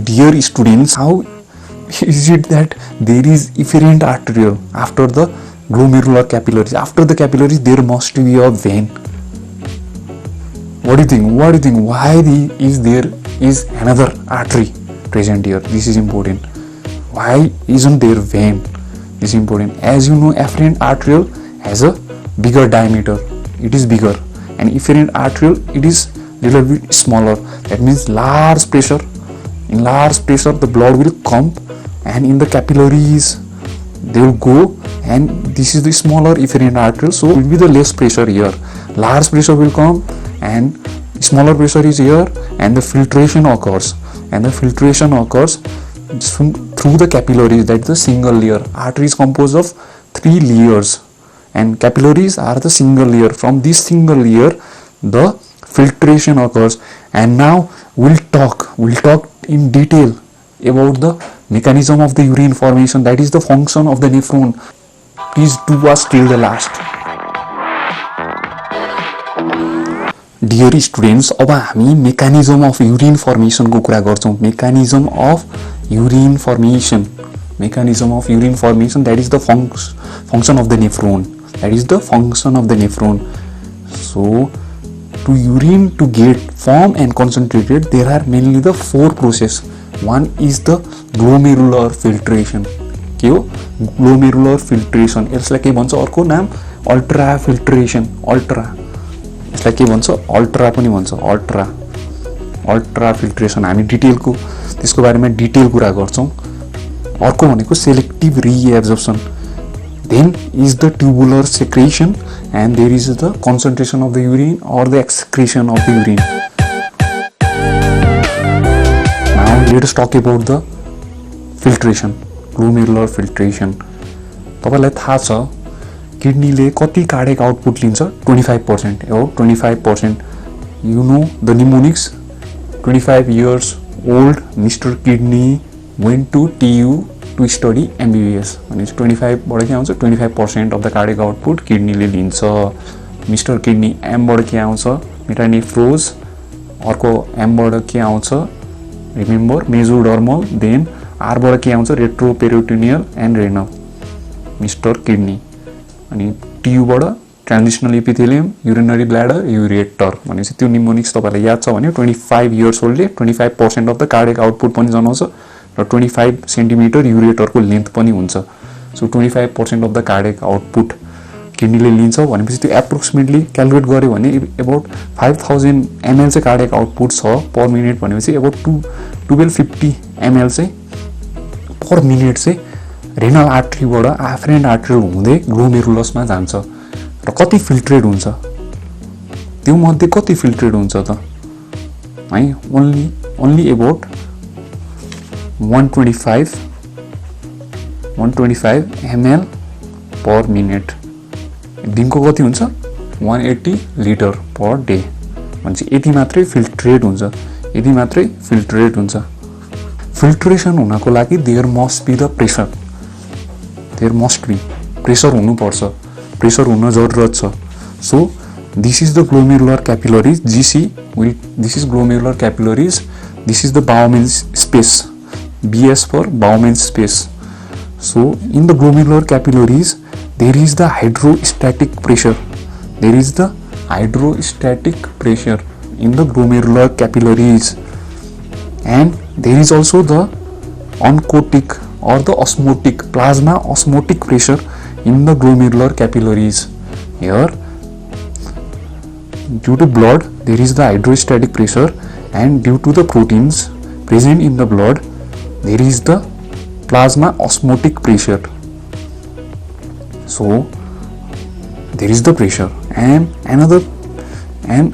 Dear students, how is it that there is efferent arteriole after the glomerular capillaries? After the capillaries, there must be a vein. What do you think? What do you think? Why is there is another artery present here? This is important. Why isn't there vein? This is important. As you know, afferent arteriole has a bigger diameter. It is bigger, and efferent arteriole it is little bit smaller. That means large pressure. In large pressure, the blood will come, and in the capillaries they will go. And this is the smaller efferent arteriole, so it will be the less pressure here. Large pressure will come, and smaller pressure is here, and the filtration occurs. And the filtration occurs through the capillaries. That is the single layer. Artery is composed of 3 layers, and capillaries are the single layer. From this single layer, the filtration occurs. And now we'll talk in detail about the mechanism of the urine formation. That is the function of the nephron. Please do watch till the last. Dear students, अब हामी mechanism of urine formation को कुरा गर्छौं. Mechanism of urine formation. Mechanism of urine formation, that is the function of the nephron. That is the function of the nephron. So, to urine to get formed and concentrated, there are mainly the 4 processes. One is the glomerular filtration. के हो? Glomerular filtration. यसलाई के भन्छ? अर्को नाम ultra filtration. Ultra. यसलाई के भन्छ? अल्ट्रा पनि भन्छ. Ultra filtration. हामी डिटेलको त्यसको बारेमा डिटेल कुरा गर्छौं. अर्को भनेको selective रिएब्जर्प्सन. Then is the tubular secretion, and there is the concentration of the urine or the excretion of the urine. Now let us talk about the filtration, glomerular filtration. तपाईलाई थाहा छ किडनीले कति कार्डियक आउटपुट लिन्छ? 25%. About 25%. You know the mnemonics. 25 years old Mr. Kidney went to TU to study MBBS. भनेपछि 25 बाट के आउँछ? 25% of the cardiac output किडनीले लिन्छ. मिस्टर किडनी M बाट के आउँछ? मेटानेफ्रोज. अर्को M बाट के आउँछ? Remember mesodermal. देन R बाट के आउँछ? Retroperitoneal and renal. Mister kidney. अनि TU बाट ट्रान्जिशनल एपिथेलियम, युरिनरी ब्ल्याडर, युरेटर. भनेपछि त्यो निमोनिक्स तपाईलाई याद छ भने 25 years ओल्डले 25% of the cardiac output पनि जनाउँछ र 25 सेन्टिमिटर युरेटरको लेन्थ पनि हुन्छ. So 25% of the cardiac output किडनीले लिन्छ भनेपछि त्यो एप्रोक्सिमेटली क्यालकुलेट गर्यो भने अबाउट 5000 ml चाहिँ कार्डियक आउटपुट छ पर मिनेट. भनेपछि अबाउट 1250 ml चाहिँ पर मिनेट चाहिँ रेनल आर्टरीबाट आफ्रेन्ट आर्टरी हुँदै ग्लोमेरुलसमा जान्छ. र कति फिल्ट्रेट हुन्छ? त्यो मध्ये कति फिल्ट्रेट हुन्छ त? है only about 125 ml per minute. दिनको कति हुन्छ? 180 लिटर पर डे. भनेपछि यति मात्रै फिल्ट्रेट हुन्छ. यति मात्रै फिल्ट्रेट हुन्छ. फिल्ट्रेसन हुनको लागि there must be the pressure. There must be pressure हुनुपर्छ. प्रेसर हुन जरुरत छ. So this is the glomerular capillaries. GC this is glomerular capillaries. This is the Bowman's space. BS for Bowman's space. So in the glomerular capillaries there is the hydrostatic pressure. There is the hydrostatic pressure in the glomerular capillaries, and there is also the oncotic or the osmotic plasma osmotic pressure in the glomerular capillaries. Here due to blood there is the hydrostatic pressure, and due to the proteins present in the blood there is the plasma osmotic pressure. So there is the pressure, and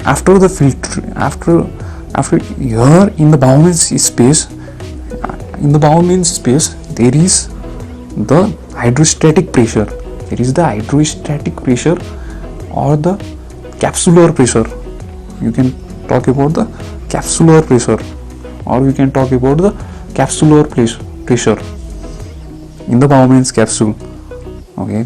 after the filter after here in the Bowman's space, there is the hydrostatic pressure. There is the hydrostatic pressure or the capsular pressure. You can talk about the capsular pressure, or you can talk about the capsular pressure in the Bowman's capsule. Okay,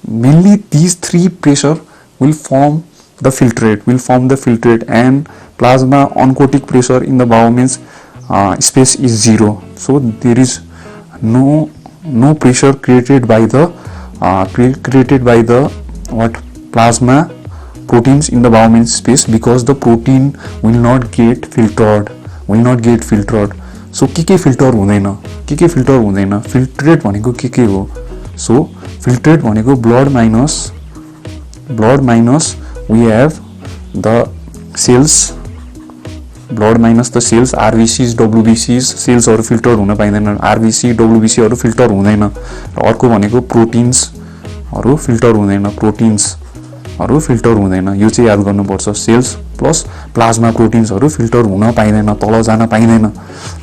mainly these 3 pressure will form the filtrate, and plasma oncotic pressure in the Bowman's space is 0. So there is no pressure created by the what plasma proteins in the Bowman space, because the protein will not get filtered. So के filter हुँदैन, के filter हुँदैन, filtrate भनेको के हो. So filtrate भनेको blood minus we have the cells, blood minus the cells, RBCs, WBCs, cells हरु filter हुन पाइदैन, RBC, WBC हरु filter हुँदैन. र अर्को भनेको proteins हरु filter हुँदैन, proteins हरु filter हुँदैन. यो चाहिँ याद गर्नुपर्छ. सेल्स प्लस प्लाज्मा प्रोटिन्स हरु filter हुन पाइदैन, तल जान पाइदैन,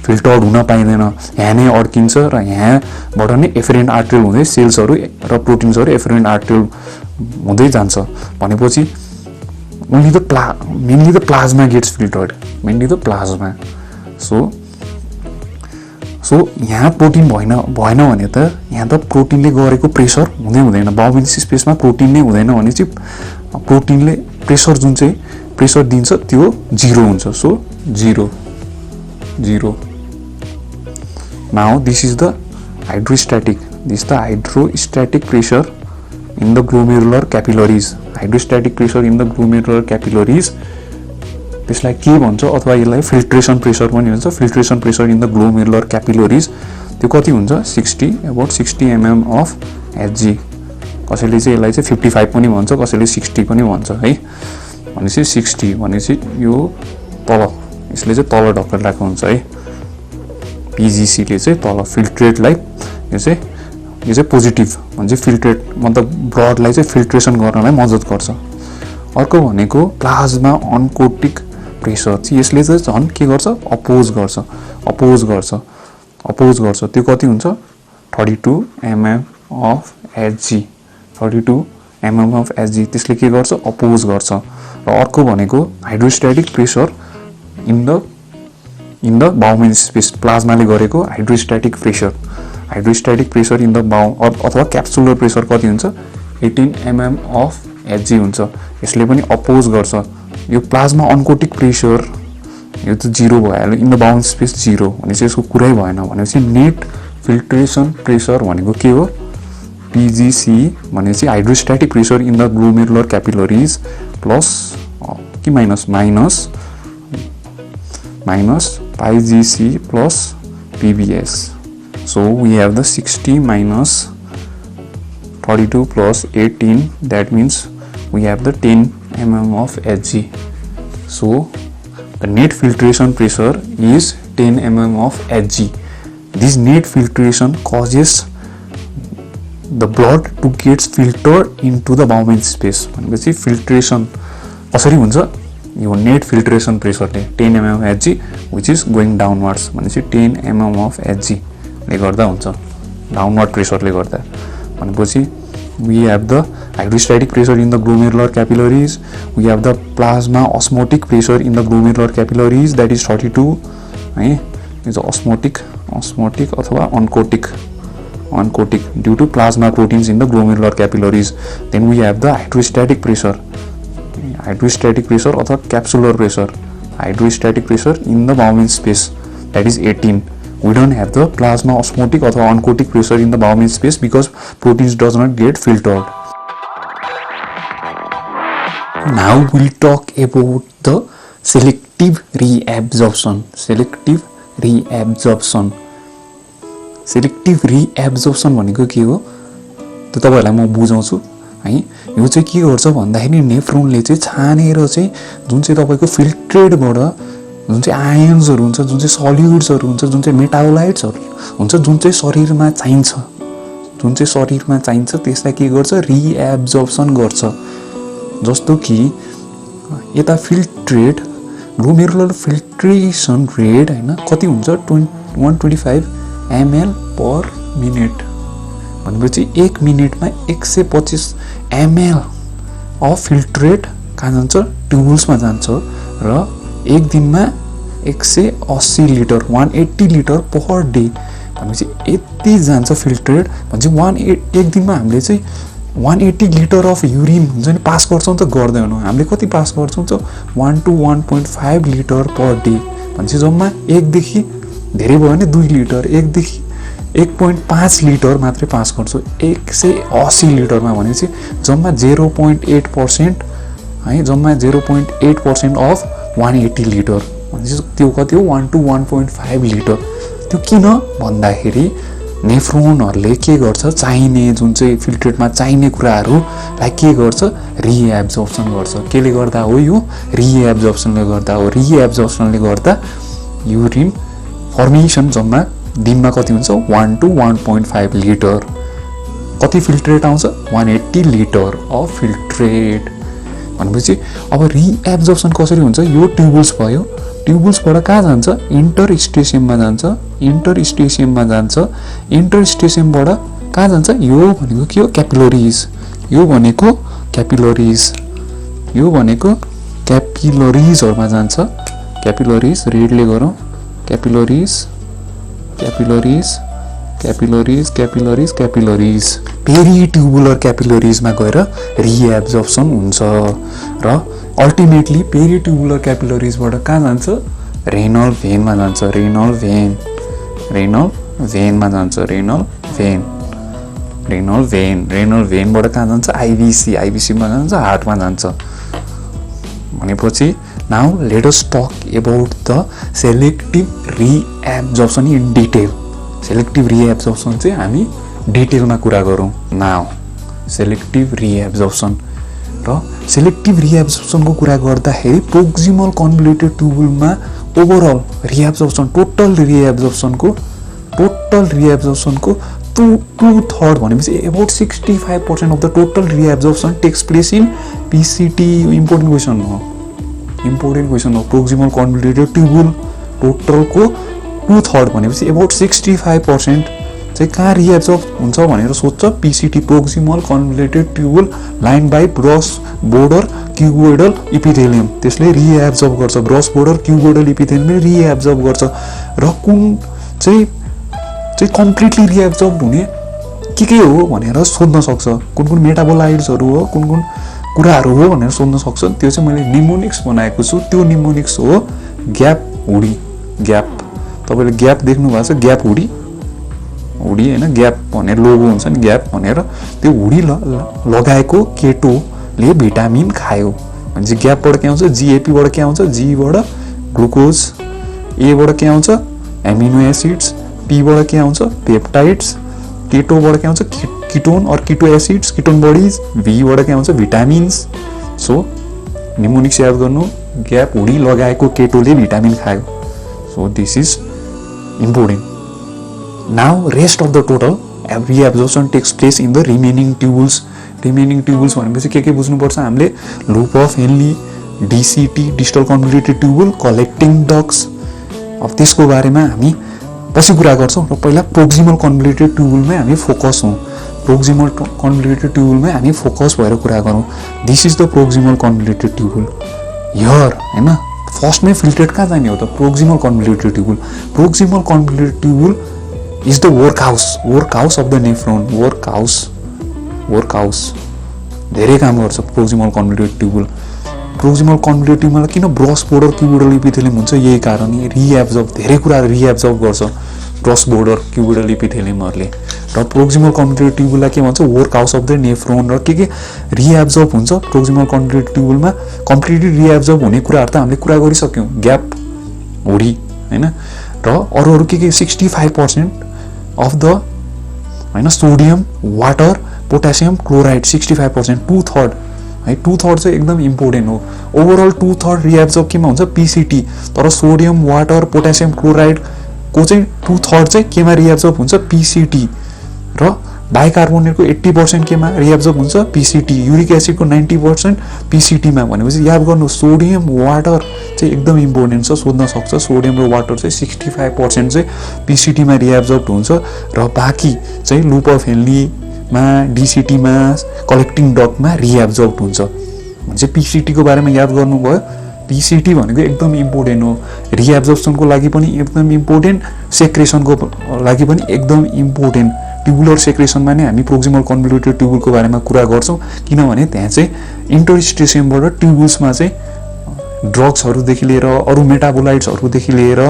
filtered हुन पाइदैन. यहाँ नै अड्किन्छ र यहाँबाट नै एफरेन्ट आर्टरियल हुँदै सेल्स हरु र प्रोटिन्स हरु एफरेन्ट आर्टरियल हुँदै जान्छ. भनेपछि mainly the plasma gets filtered, mainly the plasma. So यहाँ प्रोटिन भएन भने त यहाँ त प्रोटिनले गरेको प्रेसर हुँदैन. बाउमेन स्पेसमा प्रोटिन नै हुँदैन भने चाहिँ प्रोटिनले प्रेसर जुन चाहिँ प्रेसर दिन्छ त्यो 0 हुन्छ. So 0. Now this is the hydrostatic pressure in the glomerular capillaries. Hydrostatic pressure in the glomerular capillaries, त्यसलाई के भन्छ अथवा यसलाई फिल्ट्रेसन प्रेसर पनि भन्छ. Filtration pressure in the glomerular capillaries त्यो कति हुन्छ? 60 mm of Hg. कसैले चाहिँ यसलाई चाहिँ 55 पनि भन्छ, कसैले 60 पनि भन्छ है. भनेपछि 60 भनेपछि यो तल, यसले चाहिँ तल ढकेलिरहेको हुन्छ है. PGC ले चाहिँ तल, फिल्ट्रेटलाई यो चाहिँ पोजिटिभ भन्छ. फिल्ट्रेट मतलब ब्लडलाई चाहिँ फिल्ट्रेसन गर्नलाई मद्दत गर्छ. अर्को भनेको प्लाज्मा अनकोटिक प्रेसर चाहिँ यसले चाहिँ झन् के गर्छ? अपोज गर्छ. त्यो कति हुन्छ? 32 mm of Hg. 32 mm of Hg त्यसले के गर्छ? अपोज गर्छ. र अर्को भनेको hydrostatic pressure in the Bowman space, प्लाज्माले गरेको हाइड्रोस्ट्याटिक प्रेसर इन द बाउ अथवा क्याप्सुलर प्रेसर कति हुन्छ? 18 mm of Hg हुन्छ. यसले पनि अपोज गर्छ. यो प्लाज्मा अनकोटिक प्रेसर यो त 0 भइहाल्यो, इन द बाउन्ड स्पेस 0 भनेपछि यसको कुरै भएन. भनेपछि नेट फिल्ट्रेसन प्रेसर भनेको के हो? PGC भनेपछि hydrostatic pressure in the glomerular capillaries plus कि minus PGC plus PBS. So we have the 60 minus 32 plus 18, that means we have the 10 mm of Hg. So the net filtration pressure is 10 mm of Hg. This net filtration causes the blood to get filtered into the Bowman space. भनेपछि filtration कसरी हुन्छ? यो net filtration प्रेसरले 10 mm of Hg which is going downwards भनेपछि 10 mm of Hg ले गर्दा हुन्छ, downward प्रेसरले गर्दा. भनेपछि we have the hydrostatic pressure in the glomerular capillaries, we have the plasma osmotic pressure in the glomerular capillaries, that is 32 है. is osmotic अथवा oncotic due to plasma proteins in the glomerular capillaries. Then we have the hydrostatic pressure अथवा capsular pressure, hydrostatic pressure in the Bowman space, that is 18. We don't have the plasma osmotic or oncotic pressure in the Bowman space because proteins does not get filtered. Now we'll talk about the selective reabsorption. Selective reabsorption भनेको के हो त्यो तपाईहरुलाई म बुझाउँछु है. यो चाहिँ के गर्छ भन्दाखेरि नेफ्रोनले चाहिँ छानेर चाहिँ जुन चाहिँ तपाईको फिल्ट्रेटबाट जुन चाहिँ आयन्सहरु हुन्छ, जुन चाहिँ सल्युट्सहरु हुन्छ, जुन चाहिँ मेटाबोलाइट्सहरु हुन्छ, जुन चाहिँ शरीरमा चाहिन्छ त्यसलाई के गर्छ? रिएब्जर्प्सन गर्छ. जस्तो कि यता फिल्ट्रेट ग्लोमेरुलर फिल्ट्रेसन रेट हैन कति हुन्छ? 125 ml पर मिनेट. भनेपछि 1 मिनेटमा 125 ml अफ फिल्ट्रेट कहाँ जान्छ? ट्युब्समा जान्छ र एक दिनमा 180 लिटर 180 लिटर पर डे भनेपछि यति जान्छ फिल्ट्रेट. भनेपछि एक दिनमा हामीले चाहिँ 180 लिटर अफ युरिन हुन्छ नि पास गर्छौं त गर्दैनौं. हामीले कति पास गर्छौं त 1 to 1.5 लिटर पर डे. भनेपछि जम्मा 1 देखि धेरै भयो भने 2 लिटर, 1 देखि 1.5 लिटर मात्रै पास गर्छ। 180 लिटरमा भनेपछि जम्मा 0.8% है, जम्मा 0.8% अफ 180 लिटर भनेपछि त्यो कति हो 1 to 1.5 लिटर। त्यो किन भन्दाखेरि नेफ्रोनहरूले के गर्छ, चाहिने जुन चाहिँ फिल्ट्रेटमा चाहिने कुराहरूलाई के गर्छ, रिएब्जर्प्सन गर्छ। केले गर्दा हो यो, रिएब्जर्प्सनले गर्दा हो। रिएब्जर्प्सनले गर्दा युरिन फर्मेसन जम्मा दिनमा कति हुन्छ 1 to 1.5 लिटर। कति फिल्ट्रेट आउँछ 180 लिटर अफ फिल्ट्रेट भनेपछि अब रिएब्जर्प्सन कसरी हुन्छ, यो ट्युबुल्स भयो, ट्युबुल्सबाट कहाँ जान्छ, इन्टरस्टेसियममा जान्छ, इन्टरस्टेसियममा जान्छ, इन्टरस्टेसियमबाट कहाँ जान्छ, यो भनेको के हो क्यापिलरिज, यो भनेको क्यापिलरिज, यो भनेको क्यापिलरिजहरुमा जान्छ। क्यापिलरिज रेडले गरौँ, क्यापिलरिज क्यापिलरिज क्यापिलरिज क्यापिलरिज क्यापिलरिज पेरिट्युबुलर क्यापिलरिजमा गएर रिएब्जर्प्सन हुन्छ र अल्टिमेटली पेरिट्युबुलर क्यापिलरिजबाट कहाँ जान्छ, रेनल भेनमा जान्छ, रेनल भेन, रेनल भेनमा जान्छ, renal vein, renal vein, renal भेनबाट कहाँ जान्छ आइबिसी, आइबिसीमा जान्छ हार्टमा जान्छ। भनेपछि now let us talk about the selective reabsorption in detail. Selective reabsorption चाहिँ हामी डिटेलमा कुरा गरौँ। नाउ सेलेक्टिभ रिएब्जर्प्सन र सेलेक्टिभ रिएब्जर्प्सनको कुरा गर्दाखेरि प्रोक्सिमल कन्भोल्युटेड ट्युबुलमा ओभरअल रिएब्जर्प्सन टोटल रिएब्जर्प्सनको 2/3 भनेपछि about 65% of the total reabsorption takes place in PCT. Important question हो, इम्पोर्टेन्ट क्वेसन हो। प्रोक्सिमल कन्भोल्युटेड ट्युबुल टोटलको 2/3 भनेपछि अबाउट 65% चाहिँ कहाँ रिएब्जर्ब हुन्छ भनेर सोध्छ, PCT proximal convoluted tubule line by brush border cuboidal epithelium. त्यसले रिएब्जर्ब गर्छ, ब्रस बोर्डर क्युबोइडल इपिथेलियमले रिएब्जर्ब गर्छ। र कुन चाहिँ कम्प्लिटली रिएब्जर्ब हुने के हो भनेर सोध्न सक्छ, कुन कुन मेटाबोलाइट्सहरू हो, कुन कुन कुराहरू हो भनेर सोध्न सक्छ। त्यो चाहिँ मैले निमोनिक्स बनाएको छु। त्यो निमोनिक्स हो ग्याप हुडी, ग्याप, तपाईँले ग्याप देख्नु भएको छ, ग्याप हुडी, हुडी होइन, ग्याप भनेर लोगो हुन्छ नि ग्याप भनेर। त्यो हुडी लगाएको केटोले भिटामिन खायो भनेपछि ग्यापबाट के आउँछ, जिएपीबाट के आउँछ, जीबाट ग्लुकोज, एबाट के आउँछ एमिनो एसिड्स, पीबाट के आउँछ पेप्टाइड्स, केटोबाट के आउँछ किटोन और किटो एसिड्स, किटोन बडीज, भीबाट के आउँछ भिटामिन्स। सो निमोनिक्स याद गर्नु, ग्याप हुडी लगाएको केटोले भिटामिन खायो। So this is important. Now rest of the total reabsorption takes place in the remaining tubules. Remaining tubules भनेपछि के बुझ्नुपर्छ हामीले, loop of Henle, DCT distal convoluted tubule, collecting ducts. अब त्यसको बारेमा हामी पछि कुरा गर्छौँ र पहिला प्रोक्सिमल कन्भोल्युटेड ट्युबुलमै हामी फोकस हौँ। प्रोक्सिमल कन्भोल्युटेड ट्युबुलमै हामी फोकस भएर कुरा गरौँ। This is the proximal convoluted tubule here होइन। फर्स्टमै फिल्ट्रेट कहाँ जाने हो त, proximal convoluted tubule. Proximal convoluted tubule is the work house of the nephron, work house धेरै काम गर्छ proximal convoluted tubule. Proximal convoluted ट्युबुलमा किन ब्रस बोर्डर क्युबोइडल इपिथेलियम हुन्छ, यही कारण रिएब्जर्ब, धेरै कुराहरू रिएब्जर्ब गर्छ ब्रस बोर्डर क्युबोइडल इपिथेलियमहरूले। र प्रोक्सिमल कन्भोल्युटेड ट्युबुललाई के भन्छ, work house of the nephron. र के रिएब्जर्ब हुन्छ प्रोक्सिमल कन्भोल्युटेड ट्युबुलमा, कम्प्लिटली रिएब्जर्ब हुने कुराहरू त हामीले कुरा गरिसक्यौँ, ग्याप हुडी होइन। र अरू के 65% अफ द होइन सोडियम, वाटर, पोटासियम, क्लोराइड 65%, 2/3 है। 2/3 चाहिँ एकदम इम्पोर्टेन्ट हो। ओभरअल 2/3 रिएब्जर्ब केमा हुन्छ, पीसीटी। तर सोडियम, वाटर, पोटासियम, क्लोराइडको चाहिँ 2/3 चाहिँ केमा रिएब्जर्ब हुन्छ, पीसीटी। र बाइकार्बोनेटको 80% केमा रिएब्जर्ब हुन्छ, पीसीटी। युरिक एसिडको 90% पीसीटीमा। भनेपछि याद गर्नु, सोडियम, वाटर चाहिँ एकदम इम्पोर्टेन्ट छ, सोध्न सक्छ। सोडियम र वाटर चाहिँ 65% चाहिँ पीसीटीमा रिएब्जर्ब हुन्छ र बाँकी चाहिँ लुप अफ हेनलीमा, डिसिटीमा, कलेक्टिङ डक्टमा रिएब्जर्ब हुन्छ। भने पीसीटीको बारेमा याद गर्नुभयो। पीसीटी भनेको एकदम इम्पोर्टेन्ट हो, रिएब्जर्प्सनको लागि पनि एकदम इम्पोर्टेन्ट, सेक्रेसनको लागि पनि एकदम इम्पोर्टेन्ट। ट्युबुलर सेक्रेसनमा नै हामी प्रोक्सिमल कन्भोल्युटेड ट्युबुलको बारेमा कुरा गर्छौँ, किनभने त्यहाँ चाहिँ इन्टरस्टेसियमबाट ट्युबुल्समा चाहिँ ड्रग्सहरूदेखि लिएर अरू मेटाबोलाइट्सहरूदेखि लिएर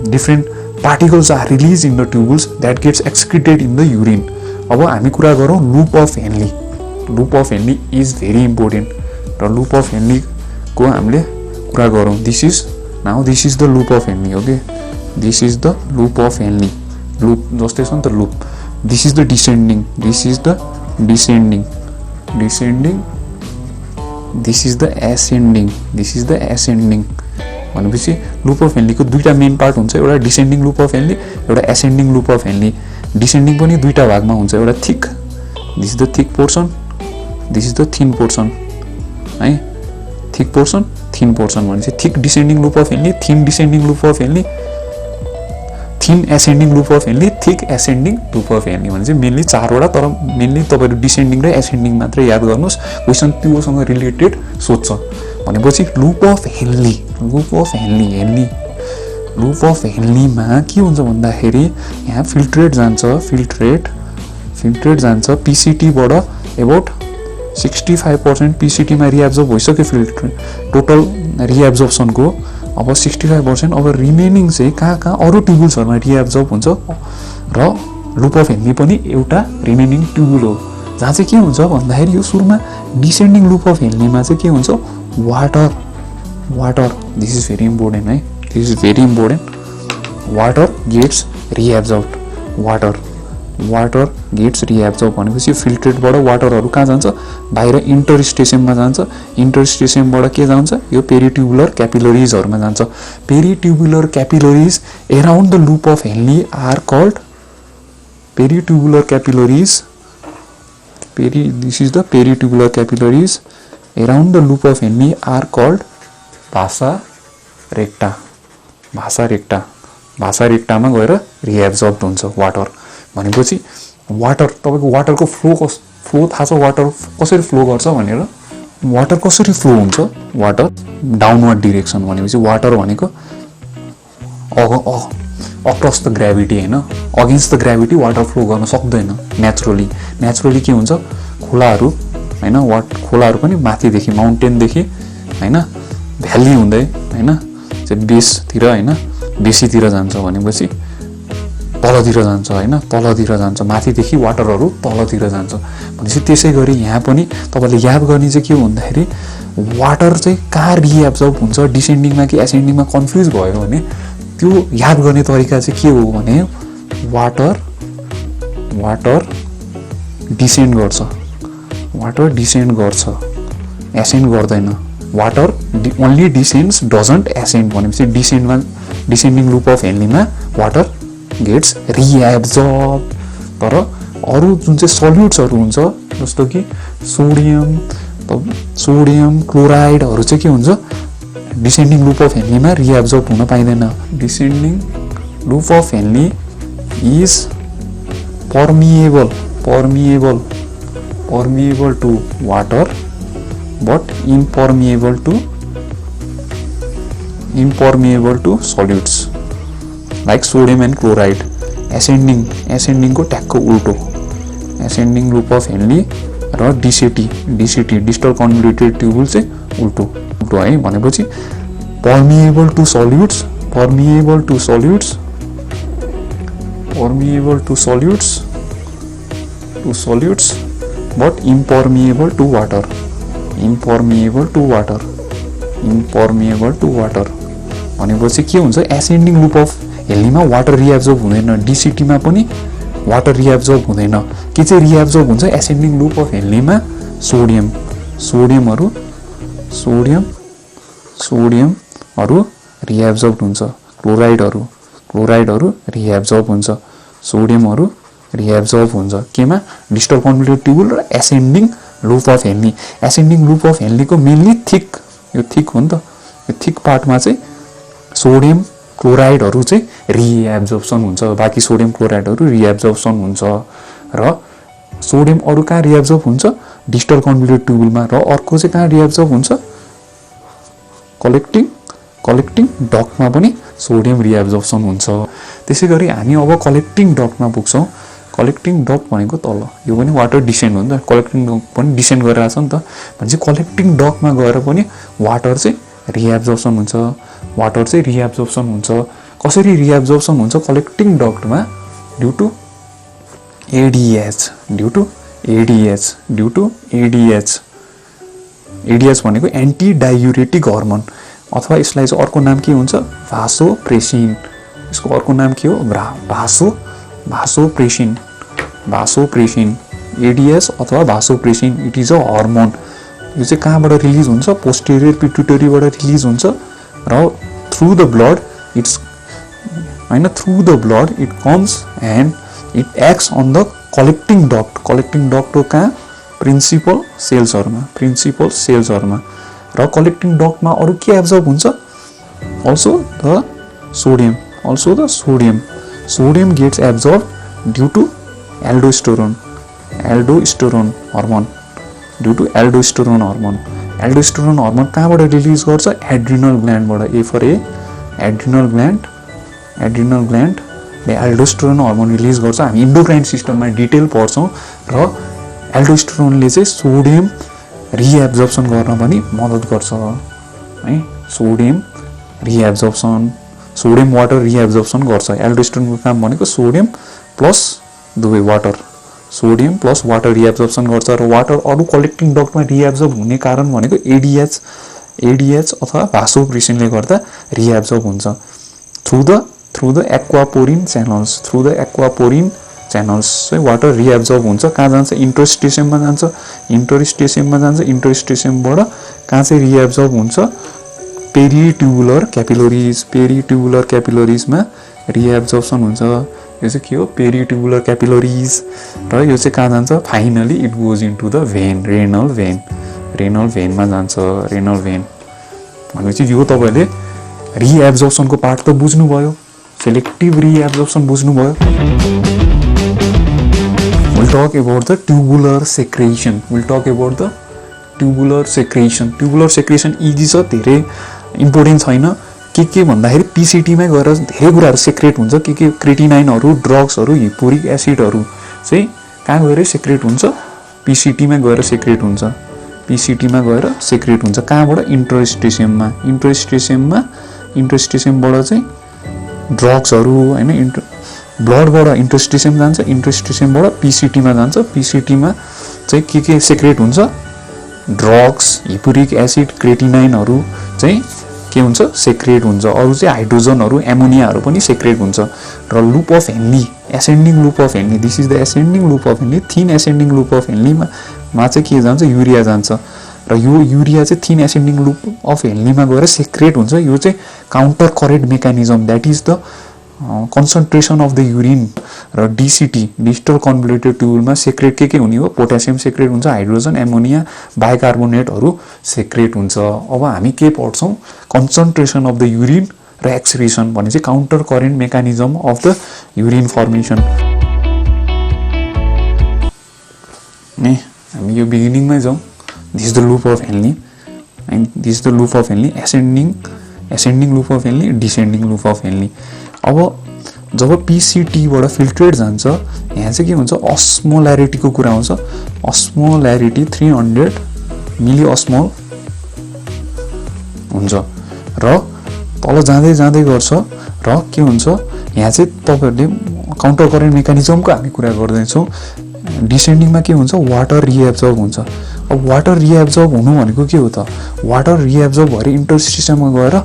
different particles are release in the tubules that gets excreted in the urine. अब हामी कुरा गरौँ loop of Henle. Loop of Henle is very important र लुप अफ हेनलीको हामीले कुरा गरौँ। This is the loop of Henle. Okay, this is the loop of Henle. Loop जस्तै छ नि त loop. This is the descending, this is the descending, descending, this is the ascending, this is the ascending. भनेपछि loop of हेनलीको दुईटा main part हुन्छ, एउटा descending loop of Henley, एउटा ascending loop of Henley. Descending पनि दुईटा भागमा हुन्छ, एउटा thick, this is the thick portion, this is the thin portion है। थिक पोर्सन, थिन पोर्सन भनेपछि thick descending loop of Henle, thin descending loop of Henle, thin ascending loop of Henle, thick ascending loop of Henley भनेपछि mainly चारवटा। तर mainly तपाईँहरू descending र ascending मात्रै याद गर्नुहोस्, क्वेसन त्योसँग रिलेटेड सोध्छ। भनेपछि loop of Henle, loop of Henle, Henle loop of हेनलीमा के हुन्छ भन्दाखेरि यहाँ फिल्ट्रेट जान्छ, फिल्ट्रेट जान्छ पिसिटीबाट एबाउट 65% पिसिटीमा रिएब्जर्ब भइसक्यो फिल्ट्रेट टोटल रिएब्जर्प्सनको। अब 65%, अब रिमेनिङ चाहिँ कहाँ अरू ट्युबुल्सहरूमा रिएब्जर्ब हुन्छ र लुप अफ हेनली पनि एउटा रिमेनिङ ट्युबुल हो जहाँ चाहिँ के हुन्छ भन्दाखेरि यो सुरुमा डिसेन्डिङ लुप अफ हेनलीमा चाहिँ के हुन्छ water, water, this is very important है, this is very important. Water gets reabsorb, water, water gets reabsorb भनेपछि फिल्ट्रेटबाट वाटरहरू कहाँ जान्छ बाहिर इन्टरस्टेसियममा जान्छ। इन्टरस्टेसियमबाट के जान्छ यो पेरिट्युबुलर क्यापिलरिजहरूमा जान्छ। Peritubular capillaries around the loop of Henle are called peritubular capillaries, this is the peritubular capillaries around the loop of Henle are called vasa recta, भासा रेक्टा, भासा रेक्टामा गएर रिएब्जर्ब हुन्छ वाटर। भनेपछि वाटर तपाईँको वाटरको फ्लो थाहा छ, वाटर कसरी फ्लो गर्छ भनेर। वाटर कसरी फ्लो हुन्छ, वाटर डाउनवर्ड डिरेक्सन। भनेपछि वाटर भनेको अक्रस द ग्राभिटी होइन, against the gravity water flow गर्न सक्दैन नेचुरली। नेचुरली के हुन्छ खोलाहरू होइन, खोलाहरू पनि माथिदेखि माउन्टेनदेखि होइन भ्याली हुँदै होइन चाहिँ बेसतिर होइन बेसीतिर जान्छ। भनेपछि तलतिर जान्छ होइन, तलतिर जान्छ, माथिदेखि वाटरहरू तलतिर जान्छ। भनेपछि त्यसै गरी यहाँ पनि तपाईँले याद गर्ने चाहिँ के हो भन्दाखेरि वाटर चाहिँ कहाँ रिएब्जर्ब हुन्छ डिसेन्डिङमा कि एसेन्डिङमा कन्फ्युज भयो भने त्यो याद गर्ने तरिका चाहिँ के हो भने वाटर, वाटर डिसेन्ड गर्छ, वाटर डिसेन्ड गर्छ, एसेन्ड गर्दैन। Water only descends doesn't ascend. भनेपछि डिसेन्डमा डिसेन्डिङ लुप अफ हेनलीमा वाटर गेट्स रिएब्जर्ब। तर अरू जुन चाहिँ सल्युट्सहरू हुन्छ जस्तो कि सोडियम, सोडियम क्लोराइडहरू चाहिँ के हुन्छ डिसेन्डिङ लुप अफ हेनलीमा रिएब्जर्ब हुन पाइँदैन। Descending loop of Henle is permeable, permeable, permeable to water but impermeable to solids like sodium and chloride. ascending को ट्याक्क उल्टो, ascending loop of हेनली र DCT डिस्टल कन्भोल्युटेड ट्युबुल चाहिँ उल्टो है। भनेपछि permeable to solids, permeable to solids, permeable to solids, to solids but impermeable to water, impermeable to water, impermeable to water। भनेपछि के हुन्छ एसेन्डिङ लुप अफ हेनलीमा water रिएब्जर्ब हुँदैन, डिसिटीमा पनि वाटर रिएब्जर्ब हुँदैन। के चाहिँ रिएब्जर्ब हुन्छ एसेन्डिङ लुप अफ हेनलीमा सोडियम, सोडियमहरू, सोडियम, सोडियमहरू रिएब्जर्ब हुन्छ, क्लोराइडहरू, क्लोराइडहरू रिएब्जर्ब हुन्छ, सोडियमहरू रिएब्जर्ब हुन्छ केमा डिस्टल कन्भोल्युटेड ट्युबुल र ascending loop of Henle. Ascending loop of हेनलीको मेनली थिक, यो थिक हो नि त, यो थिक पार्टमा चाहिँ सोडियम क्लोराइडहरू चाहिँ रिएब्जर्प्सन हुन्छ, बाँकी सोडियम क्लोराइडहरू रिएब्जर्प्सन हुन्छ। र सोडियम अरू कहाँ रिएब्जर्ब हुन्छ डिस्टल कन्भोल्युटेड ट्युबुलमा, र अर्को चाहिँ कहाँ रिएब्जर्ब हुन्छ कलेक्टिङ डक्टमा पनि सोडियम रिएब्जर्प्सन हुन्छ। त्यसै गरी हामी अब कलेक्टिङ डक्टमा पुग्छौँ। कलेक्टिङ डक्ट भनेको तल, यो पनि वाटर डिसेन्ड हो नि त, कलेक्टिङ डक्ट पनि डिसेन्ड गरिरहेको छ नि त। भनेपछि कलेक्टिङ डक्टमा गएर पनि वाटर चाहिँ रिएब्जर्प्सन हुन्छ, वाटर चाहिँ रिएब्जर्प्सन हुन्छ। कसरी रिएब्जर्प्सन हुन्छ कलेक्टिङ डक्टमा ड्यू टु एडिएच एडिएच भनेको एन्टी डायुरेटिक हर्मोन अथवा यसलाई चाहिँ अर्को नाम के हुन्छ भासोप्रेसिन यसको अर्को नाम के हो भासोप्रेसिन एडिएच अथवा भासोप्रेसिन इट इज अ हर्मोन यो चाहिँ कहाँबाट रिलिज हुन्छ पोस्टेरियर पिट्युटरीबाट रिलिज हुन्छ र through the blood it comes and it acts on the collecting duct हो कहाँ प्रिन्सिपल सेल्सहरूमा र कलेक्टिङ डक्टमा अरू के एब्जर्ब हुन्छ also the sodium gets absorb due to aldosterone hormone aldosterone hormone कहाँबाट रिलिज गर्छ एड्रिनल ग्ल्यान्डबाट ए फर एड्रिनल ग्ल्यान्डले एल्डोस्टेरोन हर्मोन रिलिज गर्छ हामी इन्डोक्राइन सिस्टममा डिटेल पढ्छौँ र एल्डोस्टेरोनले चाहिँ सोडियम रिएब्जर्प्सन गर्न पनि मद्दत गर्छ है सोडियम वाटर रिएब्जर्प्सन गर्छ एल्डोस्टेरोनको काम भनेको सोडियम प्लस दुवै वाटर रिएब्जर्प्सन गर्छ र वाटर अरू कलेक्टिङ डक्टमा रिएब्जर्ब हुने कारण भनेको एडिएच अथवा भासोप्रेसिनले गर्दा रिएब्जर्ब हुन्छ थ्रु द एक्वापोरिन च्यानल्स चाहिँ वाटर रिएब्जर्ब हुन्छ कहाँ जान्छ इन्टरस्टेसियममा जान्छ इन्टरस्टेसियमबाट कहाँ चाहिँ रिएब्जर्ब हुन्छ पेरिट्युबुलर क्यापिलरिजमा रिएब्जर्प्सन हुन्छ यो चाहिँ के हो पेरिट्युबुलर क्यापिलरिज र यो चाहिँ कहाँ जान्छ finally it goes into the renal भेनमा जान्छ भनेपछि यो तपाईँले रिएब्जर्प्सनको पार्ट त बुझ्नुभयो सेलेक्टिभ रिएब्जर्प्सन बुझ्नुभयो We'll talk about the tubular secretion. Tubular secretion easy छ धेरै इम्पोर्टेन्ट छैन के भन्दाखेरि पीसीटीमै गएर धेरै कुराहरू सेक्रेट हुन्छ के क्रेटिनाइनहरू ड्रग्सहरू हिपोरिक एसिडहरू चाहिँ कहाँ गएर सेक्रेट हुन्छ पीसीटीमा गएर सेक्रेट हुन्छ कहाँबाट इन्टरस्टेसियमबाट चाहिँ ड्रग्सहरू हैन ब्लडबाट इन्टरस्टेसियम जान्छ इन्टरस्टेसियमबाट पीसीटीमा जान्छ पीसीटीमा चाहिँ के सेक्रेट हुन्छ ड्रग्स हिपोरिक एसिड क्रेटिनाइनहरू चाहिँ के हुन्छ सेक्रेट हुन्छ अरू चाहिँ हाइड्रोजनहरू एमोनियाहरू पनि सेक्रेट हुन्छ र loop of Henle ascending loop of Henle this is the ascending loop of Henle thin ascending loop of हेनलीमा चाहिँ के जान्छ युरिया जान्छ र यो युरिया चाहिँ थिन एसेन्डिङ लूप अफ हेनलीमा गएर सेक्रेट हुन्छ यो चाहिँ counter current mechanism that is the concentration of the urine र डिसिटी डिजिटल कन्भोल्युटेड ट्युबुलमा सेक्रेट के हुने हो पोटासियम सेक्रेट हुन्छ हाइड्रोजन एमोनिया बाइकार्बोनेटहरू सेक्रेट हुन्छ अब हामी के पढ्छौँ कन्सन्ट्रेसन अफ द युरिन र एक्सक्रिसन भनेपछि counter current mechanism of the urine formation हामी यो बिगिनिङमै जाउँ this the loop of Henley and this the loop of Henle ascending loop of Henley descending loop of Henley अब जब पीसीटीबाट फिल्ट्रेट जान्छ यहाँ चाहिँ के हुन्छ अस्मोल्यारिटीको कुरा आउँछ अस्मोल्यारिटी 300 मिली अस्मोल हुन्छ र तल जाँदै गर्छ र के हुन्छ यहाँ चाहिँ तपाईहरुले काउन्टर करेन्ट मेकानिजमको हामी कुरा गर्दैछौँ डिसेन्डिङमा के हुन्छ वाटर रिएब्जर्ब हुन्छ अब वाटर रिएब्जर्ब हुनु भनेको के हो त वाटर रिएब्जर्ब भएर इन्टरस्टिसममा गएर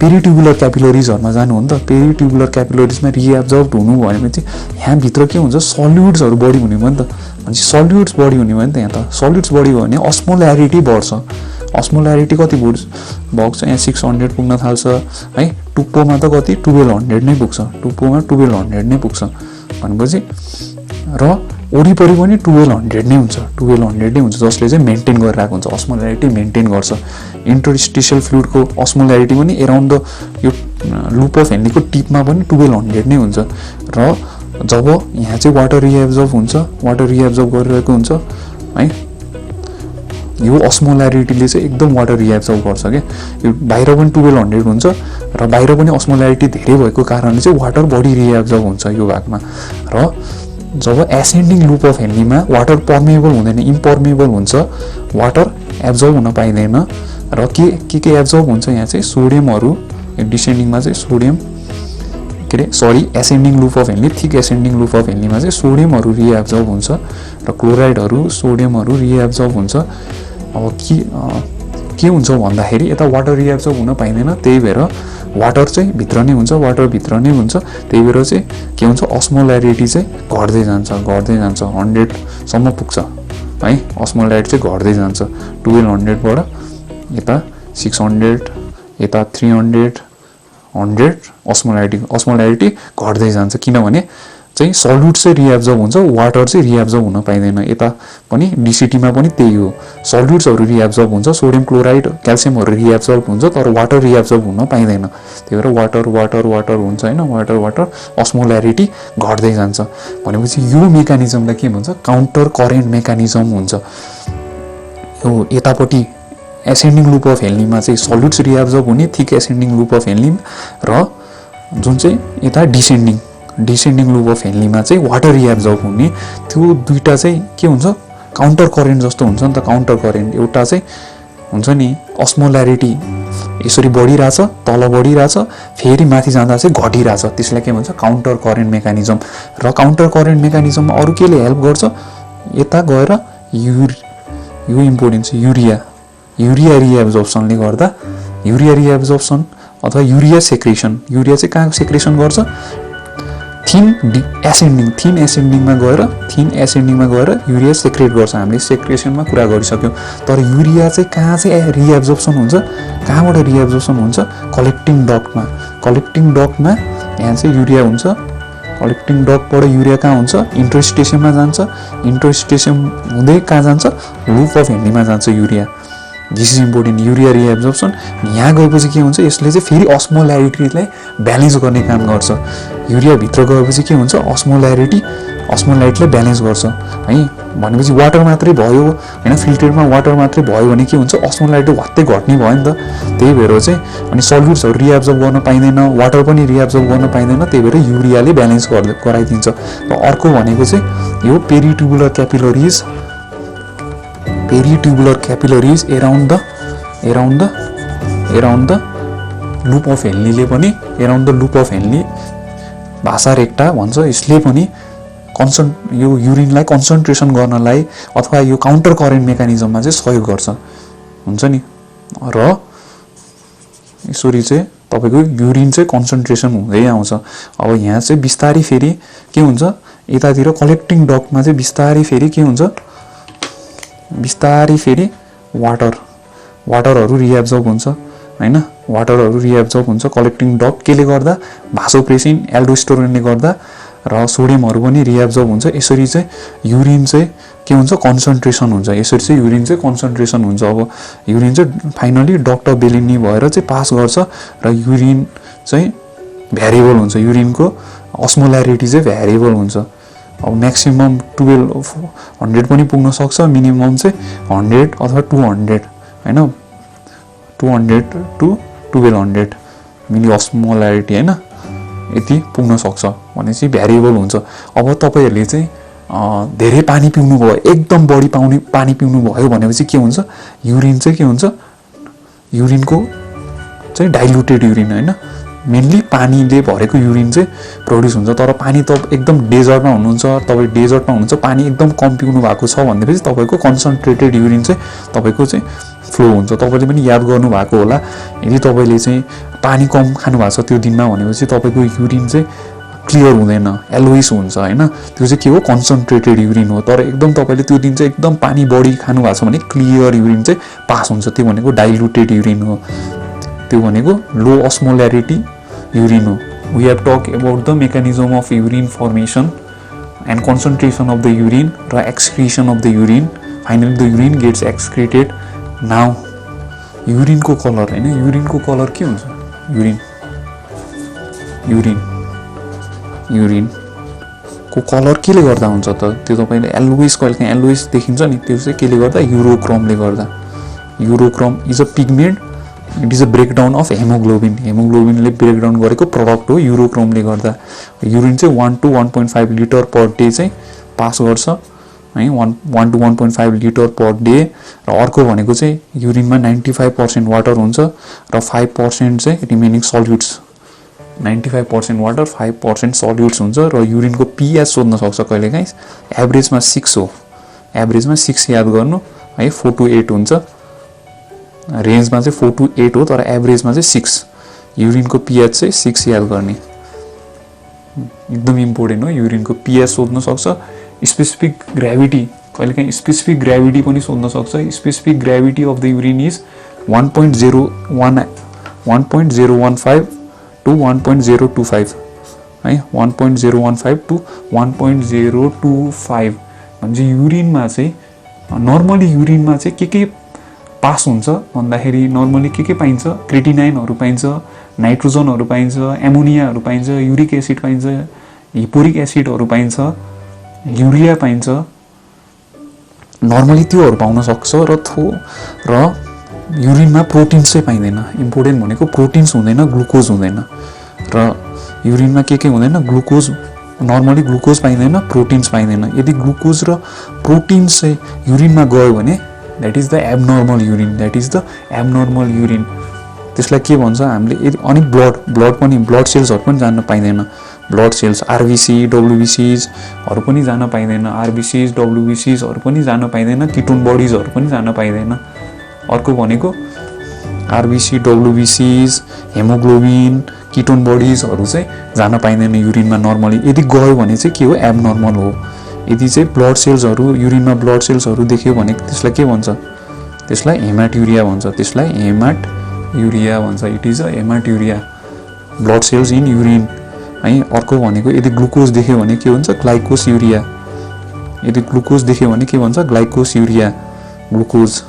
पेरिट्युबुलर क्यापिलरिजहरुमा जानु हो नि त पेरिट्युबुलर क्यापिलरिजमा रिएब्जर्ब हुनु भनेपछि यहाँ भित्र के हुन्छ सल्युड्सहरु बढी हुने भयो नि त अनि सल्युड्स बढी हुने भयो नि त यहाँ त सल्युड्स बढी भयो भने अस्मोल्यारिटी बढ्छ अस्मोल्यारिटी कति बढ्छ यहाँ 600 पुग्न थाल्छ है टुप्पोमा त कति 1200 नै पुग्छ टुप्पोमा 1200 नै पुग्छ भनेपछि र वरिपरि पनि 1200 नै हुन्छ जसले चाहिँ मेन्टेन गरिरहेको हुन्छ अस्मोल्यारिटी मेन्टेन गर्छ इन्टरस्टिशियल फ्लुइडको अस्मोल्यारिटी पनि अराउन्ड द यो लूप अफ हेनलीको टिपमा पनि 1200 नै हुन्छ र जब यहाँ चाहिँ वाटर रिएब्जर्ब हुन्छ वाटर रिएब्जर्ब गरिरहेको हुन्छ है यो अस्मोल्यारिटीले चाहिँ एकदम वाटर रिएब्जर्ब गर्छ के यो बाहिर पनि 1200 हुन्छ र बाहिर पनि अस्मोल्यारिटी धेरै भएको कारणले चाहिँ वाटर बडी रिएब्जर्ब हुन्छ यो भागमा र जब एसेन्डिङ लूप अफ हेनलीमा वाटर पर्मेबल हुँदैन इम्पर्मेबल हुन्छ वाटर एब्जर्ब हुन पाइदैन र के एब्जर्ब हुन्छ यहाँ चाहिँ सोडियमहरु डिसेन्डिङमा चाहिँ के अरे sorry ascending loop of Henle, thick ascending loop of हेनलीमा चाहिँ सोडियमहरू रिएब्जर्ब हुन्छ र क्लोराइडहरू सोडियमहरू रिएब्जर्ब हुन्छ। अब के हुन्छ भन्दाखेरि यता वाटर रिएब्जर्ब हुन पाइँदैन, त्यही भएर वाटर चाहिँ भित्र नै हुन्छ, वाटर भित्र नै हुन्छ, त्यही भएर चाहिँ के हुन्छ अस्मोल्यारिटी चाहिँ घट्दै जान्छ 100 सम्म पुग्छ है। अस्मोल्यारिटी चाहिँ घट्दै जान्छ 1200बाट यता 600 यता 300 100 अस्मोल्यारिटी घट्दै जान्छ, किनभने चाहिँ सल्युट चाहिँ रिएब्जर्ब हुन्छ, वाटर चाहिँ रिएब्जर्ब हुन पाइँदैन। यता पनि डिसिटीमा पनि त्यही हो, सल्युट्सहरू रिएब्जर्ब हुन्छ, सोडियम क्लोराइड क्याल्सियमहरू रिएब्जर्ब हुन्छ, तर वाटर रिएब्जर्ब हुन पाइँदैन। त्यही भएर वाटर हुन्छ होइन, वाटर अस्मोल्यारिटी घट्दै जान्छ। भनेपछि यो मेकानिजमलाई के भन्छ काउन्टर करेन्ट मेकानिजम हुन्छ। यो यतापट्टि एसेन्डिङ लुप अफ हेनलीमा चाहिँ सल्युट्स रिएब्जर्ब हुने thick ascending loop of Henley र जुन चाहिँ यता डिसेन्डिङ लुप अफ हेनलीमा चाहिँ वाटर रिएब्जर्ब हुने, त्यो दुईटा चाहिँ के हुन्छ काउन्टर करेन्ट जस्तो हुन्छ नि त। काउन्टर करेन्ट एउटा चाहिँ हुन्छ नि अस्मोल्यारिटी यसरी बढिरहेछ, तल बढिरहेछ, फेरि माथि जाँदा चाहिँ घटिरहेछ, त्यसलाई के भन्छ काउन्टर करेन्ट मेकानिजम। र काउन्टर करेन्ट मेकानिजममा अरू केले हेल्प गर्छ, यता गएर यो इम्पोर्टेन्ट छ युरिया रिएब्जर्प्सनले गर्दा, युरिया रिएब्जर्प्सन अथवा युरिया चाहिँ कहाँ सेक्रेसन गर्छ थिन एसेन्डिङमा गएर युरिया सेक्रेट गर्छ। हामीले सेक्रेसनमा कुरा गरिसक्यौँ, तर युरिया चाहिँ कहाँ चाहिँ रिएब्जर्प्सन हुन्छ, कहाँबाट रिएब्जर्प्सन हुन्छ कलेक्टिङ डक्टमा यहाँ चाहिँ युरिया हुन्छ, कलेक्टिङ डक्टबाट युरिया कहाँ हुन्छ इन्टरस्टेसियममा जान्छ, इन्टरस्टेसियम हुँदै कहाँ जान्छ लुप अफ हेनलीमा जान्छ urea. This is important urea reabsorption. यहाँ गएपछि के हुन्छ यसले चाहिँ फेरि अस्मोल्यारिटीलाई ब्यालेन्स गर्ने काम गर्छ। युरिया भित्र गएपछि के हुन्छ अस्मोल्यारिटीलाई ब्यालेन्स गर्छ है। भनेपछि वाटर मात्रै भयो होइन, फिल्टरमा वाटर मात्रै भयो भने के हुन्छ अस्मोल्यारिटी वात्तै घट्ने भयो नि त। त्यही भएर चाहिँ अनि सल्युट्सहरू रिएब्जर्ब गर्न पाइँदैन, वाटर पनि रिएब्जर्ब गर्न पाइँदैन, त्यही भएर युरियाले ब्यालेन्स गराइदिन्छ। र अर्को भनेको चाहिँ यो पेरिट्युबुलर capillaries around the loop of हेनलीले पनि around the loop of Henley भाषा रेक्टा भन्छ, यसले पनि यो युरिनलाई कन्सन्ट्रेसन गर्नलाई अथवा यो काउन्टर करेन्ट मेकानिजममा चाहिँ सहयोग गर्छ हुन्छ नि। र यसरी चाहिँ तपाईँको युरिन चाहिँ कन्सन्ट्रेसन हुँदै आउँछ। अब यहाँ चाहिँ बिस्तारै फेरि के हुन्छ यतातिर कलेक्टिङ डक्टमा चाहिँ बिस्तारै फेरि के हुन्छ वाटरहरू रिएब्जर्ब हुन्छ होइन, वाटरहरू रिएब्जर्ब हुन्छ कलेक्टिङ डक्ट केले गर्दा भासोप्रेसिन एल्डोस्टेरोनले गर्दा, र सोडियमहरू पनि रिएब्जर्ब हुन्छ। यसरी चाहिँ युरिन चाहिँ के हुन्छ कन्सन्ट्रेसन हुन्छ, यसरी चाहिँ युरिन चाहिँ कन्सन्ट्रेसन हुन्छ। अब युरिन चाहिँ फाइनली डक्टर बेलिनी भएर चाहिँ पास गर्छ र युरिन चाहिँ भ्यारिएबल हुन्छ, युरिनको अस्मोल्यारिटी चाहिँ भ्यारिएबल हुन्छ। अब म्याक्सिमम 1200 पनि पुग्न सक्छ, मिनिमम चाहिँ 100 अथवा 200 होइन, 200 to 1200 मिली अस्मोल्यारिटी होइन, यति पुग्न सक्छ भनेपछि भ्यारिएबल हुन्छ। अब तपाईँहरूले चाहिँ धेरै पानी पिउनु भयो, एकदम बढी पानी पिउनु भयो भनेपछि के हुन्छ युरिन चाहिँ के हुन्छ, युरिनको चाहिँ डाइल्युटेड युरिन होइन, मेनली पानीले भरेको युरिन चाहिँ प्रड्युस हुन्छ। तर पानी त एकदम डेजर्टमा हुनुहुन्छ, तपाईँ डेजर्टमा हुनुहुन्छ, पानी एकदम कम पिउनु भएको छ भनेपछि तपाईँको कन्सन्ट्रेटेड युरिन चाहिँ तपाईँको चाहिँ फ्लो हुन्छ। तपाईँले पनि याद गर्नु भएको होला, यदि तपाईँले चाहिँ पानी कम खानु भएको छ त्यो दिनमा भनेपछि तपाईँको युरिन चाहिँ क्लियर हुँदैन, एलोइस हुन्छ होइन, त्यो चाहिँ के हो कन्सन्ट्रेटेड युरिन हो। तर एकदम तपाईँले त्यो दिन चाहिँ एकदम पानी बढी खानु भएको छ भने क्लियर युरिन चाहिँ पास हुन्छ, त्यो भनेको डाइल्युटेड युरिन हो, त्यो भनेको लो अस्मोल्यारिटी युरिन हो। We have talk about the mechanism of urine formation and concentration of the urine र excretion of the urine. Finally the urine gets excreted. Now युरिनको कलर होइन, युरिनको कलर के हुन्छ, युरिनको कलर केले गर्दा हुन्छ त, त्यो तपाईँले एलोइस कहिलेकाहीँ एलोइस देखिन्छ नि, त्यो चाहिँ केले गर्दा युरोक्रोमले गर्दा। Urochrome is a pigment, it is a breakdown of हेमोग्लोबिनले ब्रेकडाउन गरेको प्रडक्ट हो युरोक्रोमले गर्दा। युरिन चाहिँ 1 to 1.5 लिटर पर डे चाहिँ पास गर्छ है, 1 to 1.5 लिटर पर डे। र अर्को भनेको चाहिँ युरिनमा 95% वाटर हुन्छ र 5% चाहिँ रिमेनिङ सल्युट्स 95% वाटर 5% सल्युट्स हुन्छ र युरिनको पिएच सोध्न सक्छ कहिलेकाहीँ एभरेजमा 6 हो एभरेजमा 6 याद गर्नु है 4 to 8 हुन्छ रेन्जमा चाहिँ 4 to 8 हो तर एभरेजमा चाहिँ 6 युरिनको पिएच चाहिँ 6 याद गर्ने एकदम इम्पोर्टेन्ट हो युरिनको पिएच सोध्न सक्छ स्पेसिफिक ग्राभिटी कहिलेकाहीँ स्पेसिफिक ग्राभिटी पनि सोध्न सक्छ specific gravity of the urine is 1.015 to 1.025 है 1.015 to 1.025 भन्छ युरिनमा चाहिँ नर्मली युरिनमा चाहिँ के पास हुन्छ भन्दाखेरि नर्मली के पाइन्छ क्रिटिनाइनहरू पाइन्छ नाइट्रोजनहरू पाइन्छ एमोनियाहरू पाइन्छ युरिक एसिड पाइन्छ हिपोरिक एसिडहरू पाइन्छ युरिया पाइन्छ नर्मली त्योहरू पाउन सक्छ र युरिनमा प्रोटिन्स चाहिँ पाइँदैन इम्पोर्टेन्ट भनेको प्रोटिन्स हुँदैन ग्लुकोज हुँदैन र युरिनमा के हुँदैन ग्लुकोज नर्मली ग्लुकोज पाइँदैन प्रोटिन्स पाइँदैन यदि ग्लुकोज र प्रोटिन्स चाहिँ युरिनमा गयो भने that is the abnormal urine that is the abnormal urine त्यसलाई के भन्छ हामीले अनि ब्लड सेल्सहरू पनि जान्न पाइँदैन ब्लड सेल्स आरबिसी डब्लुबिसिजहरू पनि जान पाइँदैन आरबिसिज डब्लुबिसिजहरू पनि जान पाइँदैन किटोन बडिजहरू पनि जान पाइँदैन अर्को भनेको आरबिसी डब्लुबिसिज हेमोग्लोबिन किटोन बडिजहरू चाहिँ जान पाइँदैन युरिनमा नर्मली यदि गयो भने चाहिँ के हो एबनर्मल हो यदि चाहिँ ब्लड सेल्सहरू युरिनमा ब्लड सेल्सहरू देख्यो भने त्यसलाई के भन्छ त्यसलाई हेमाट्युरिया भन्छ त्यसलाई हेमाट्युरिया भन्छ it is a haematuria blood cells in urine है अर्को भनेको यदि ग्लुकोज देख्यो भने के भन्छ ग्लाइकोस युरिया यदि ग्लुकोज देख्यो भने के भन्छ ग्लाइकोस युरिया ग्लुकोज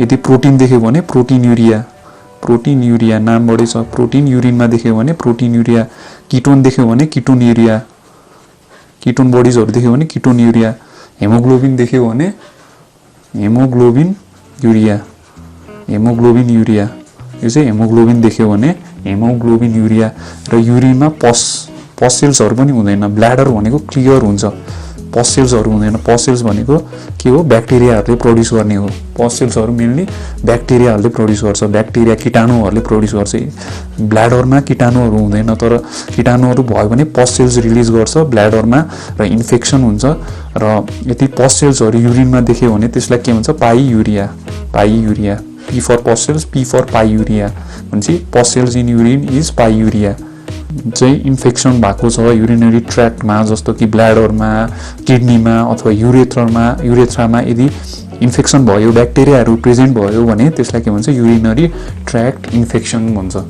यदि प्रोटिन देख्यो भने प्रोटिन युरिया नामबाटै छ प्रोटिन युरिनमा देख्यो भने प्रोटिन युरिया किटोन देख्यो भने किटोन युरिया किटोन बडिजहरू देख्यो भने किटोन युरिया हेमोग्लोबिन देख्यो भने हेमोग्लोबिन युरिया यो चाहिँ हेमोग्लोबिन देख्यो भने हेमोग्लोबिन युरिया र युरिनमा पस सेल्सहरू पनि हुँदैन ब्ल्याडर भनेको क्लियर हुन्छ पस सेल्सहरू हुँदैन पस सेल्स भनेको के हो ब्याक्टेरियाहरूले प्रड्युस गर्ने हो पस सेल्सहरू मेनली ब्याक्टेरियाहरूले प्रड्युस गर्छ ब्याक्टेरिया किटाणुहरूले प्रड्युस गर्छ ब्ल्याडरमा किटाणुहरू हुँदैन तर किटाणुहरू भयो भने पस सेल्स रिलिज गर्छ ब्ल्याडरमा र इन्फेक्सन हुन्छ र यदि पस सेल्सहरू युरिनमा देख्यो भने त्यसलाई के भन्छ pyuria P for pus cells P for pyuria भन्छ pus cells in urine is pyuria चाहिँ इन्फेक्सन भएको छ युरिनरी ट्र्याक्टमा जस्तो कि ब्ल्याडरमा किडनीमा अथवा युरेथ्रामा यदि इन्फेक्सन भयो ब्याक्टेरियाहरू प्रेजेन्ट भयो भने त्यसलाई के भन्छ युरिनरी ट्र्याक्ट इन्फेक्सन भन्छ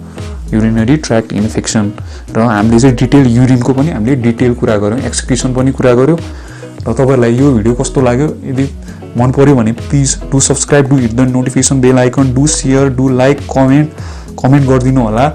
युरिनरी ट्र्याक्ट इन्फेक्सन र हामीले चाहिँ डिटेल युरिनको पनि हामीले डिटेल कुरा गऱ्यौँ एक्सक्रिसन पनि कुरा गऱ्यौँ र तपाईहरुलाई यो भिडियो कस्तो लाग्यो यदि मन पर्यो भने please do subscribe do hit the notification bell icon do share do like comment गरिदिनु होला